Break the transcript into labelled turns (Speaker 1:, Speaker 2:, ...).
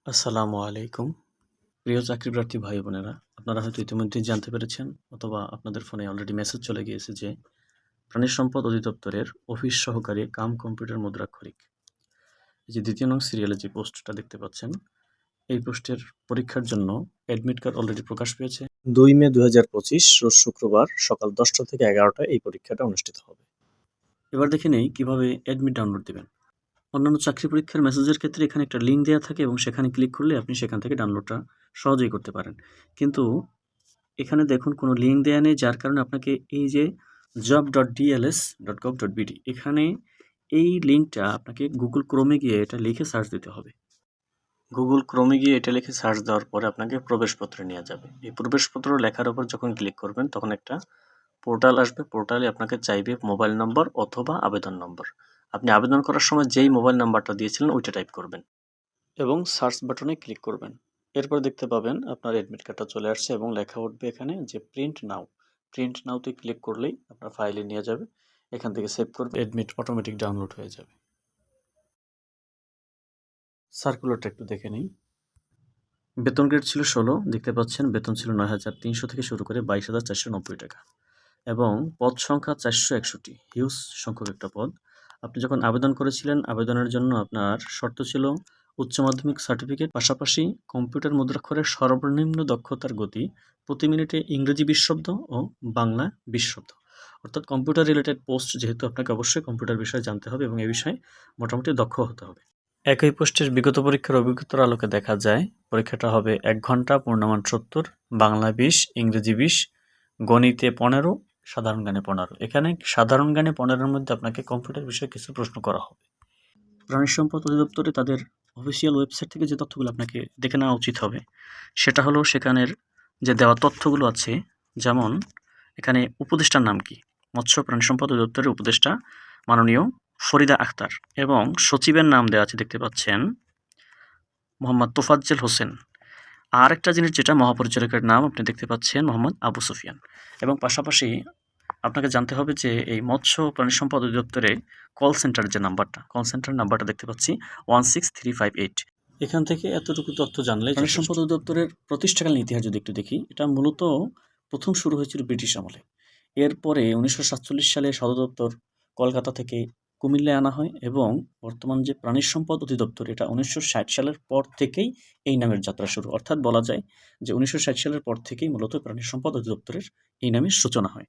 Speaker 1: আসসালামু আলাইকুম। প্রিয় চাকরিপ্রার্থী ভাই বোনেরা, আপনারা হয়তো ইতিমধ্যেই জানতে পেরেছেন অথবা আপনাদের ফোনে অলরেডি মেসেজ চলে গিয়েছে যে প্রাণী সম্পদ অধিদপ্তরের অফিস সহকারী কাম কম্পিউটার মুদ্রাক্ষরিক এই যে ২য় নং সিরিয়ালে যে পোস্টটা দেখতে পাচ্ছেন, এই পোস্টের পরীক্ষার জন্য অ্যাডমিট কার্ড অলরেডি প্রকাশ পেয়েছে। ২ মে ২০২৫ রোজ শুক্রবার সকাল ১০টা থেকে ১১টায় এই পরীক্ষাটা অনুষ্ঠিত হবে। এবার দেখে নেই কিভাবে অ্যাডমিট ডাউনলোড দিবেন। অন্যান্য চাকরি পরীক্ষার মেসেজের ক্ষেত্রে এখানে একটা লিঙ্ক দেওয়া থাকে এবং সেখানে ক্লিক করলে আপনি সেখান থেকে ডাউনলোডটা সহজেই করতে পারেন। কিন্তু এখানে দেখুন কোনো লিঙ্ক দেয়া নেই, যার কারণে আপনাকে এই যে job.dls.gov.bd এখানে এই লিঙ্কটা আপনাকে Google Chrome-এ গিয়ে এটা লিখে সার্চ দিতে হবে। Google Chrome-এ গিয়ে এটা লিখে সার্চ দেওয়ার পরে আপনাকে প্রবেশপত্রে নিয়ে যাবে। এই প্রবেশপত্র লেখার উপর যখন ক্লিক করবেন তখন একটা পোর্টাল আসবে। পোর্টালে আপনাকে চাইবে মোবাইল নম্বর অথবা আবেদন নম্বর। আপনি আবেদন করার সময় যেই মোবাইল নাম্বারটা দিয়েছিলেন ওইটা টাইপ করবেন এবং সার্চ বাটনে ক্লিক করবেন। এরপর দেখতে পাবেন আপনার অ্যাডমিট কার্ডটা চলে আসছে এবং লেখা উঠবে এখানে যে প্রিন্ট নাও। প্রিন্ট নাওতে ক্লিক করলেই আপনার ফাইলে নিয়ে যাবে। এখান থেকে সেভ করবে, অ্যাডমিট অটোমেটিক ডাউনলোড হয়ে যাবে। সার্কুলারটা একটু দেখে নিই। বেতন গ্রেড ছিল ১৬, দেখতে পাচ্ছেন বেতন ছিল ৯,৩০০ থেকে শুরু করে ২২,৪৯০ টাকা এবং পদ সংখ্যা ৪৬১, হিউজ সংখ্যক একটা পদ। আপনি যখন আবেদন করেছিলেন আবেদনের জন্য আপনার শর্ত ছিল উচ্চ মাধ্যমিক সার্টিফিকেট, পাশাপাশি কম্পিউটার মুদ্রাক্ষরের সর্বনিম্ন দক্ষতার গতি প্রতি মিনিটে ইংরেজি ২০ শব্দ ও বাংলা ২০ শব্দ। অর্থাৎ কম্পিউটার রিলেটেড পোস্ট, যেহেতু আপনাকে অবশ্যই কম্পিউটার বিষয়ে জানতে হবে এবং এ বিষয়ে মোটামুটি দক্ষ হতে হবে। একই পোস্টের বিগত পরীক্ষার অভিজ্ঞতার আলোকে দেখা যায় পরীক্ষাটা হবে ১ ঘন্টা, পূর্ণমান ৭০, বাংলা ২০, ইংরেজি ২০, গণিতে ১৫, সাধারণ জ্ঞানে ১৫। এখানে সাধারণ জ্ঞানে ১৫-এর মধ্যে আপনাকে কম্পিউটার বিষয়ে কিছু প্রশ্ন করা হবে। প্রাণী সম্পদ অধিদপ্তরে তাদের অফিসিয়াল ওয়েবসাইট থেকে যে তথ্যগুলো আপনাকে দেখে নেওয়া উচিত হবে সেটা হলো সেখানের যে দেওয়া তথ্যগুলো আছে, যেমন এখানে উপদেষ্টার নাম কি, মৎস্য প্রাণী সম্পদ অধিদপ্তরের উপদেষ্টা মাননীয় ফরিদা আক্তার এবং সচিবের নাম দেওয়া আছে দেখতে পাচ্ছেন মোহাম্মদ তোফাজ্জল হোসেন। আর একটা জিনিস যেটা মহাপরিচালকের নাম আপনি দেখতে পাচ্ছেন মোহাম্মদ আবু সুফিয়ান। এবং পাশাপাশি আপনাকে জানতে হবে যে এই মৎস্য প্রাণী সম্পদ অধিদপ্তরে কল সেন্টার যে নাম্বারটা, কল সেন্টার নাম্বারটা দেখতে পাচ্ছি 16358। এখান থেকে এতটুকু তথ্য জানলে প্রাণী সম্পদ অধিদপ্তরের প্রতিষ্ঠাকালীন ইতিহাস যদি একটু দেখি, এটা মূলত প্রথম শুরু হয়েছিল ব্রিটিশ আমলে। এরপরে ১৯৪৭ সালে সদর দপ্তর কলকাতা থেকে কুমিল্লায় আনা হয় এবং বর্তমান যে প্রাণী সম্পদ অধিদপ্তর, এটা ১৯৬০ সালের পর থেকেই এই নামের যাত্রা শুরু। অর্থাৎ বলা যায় যে ১৯৬০ সালের পর থেকেই মূলত প্রাণী সম্পদ অধিদপ্তরের এই নামের সূচনা হয়।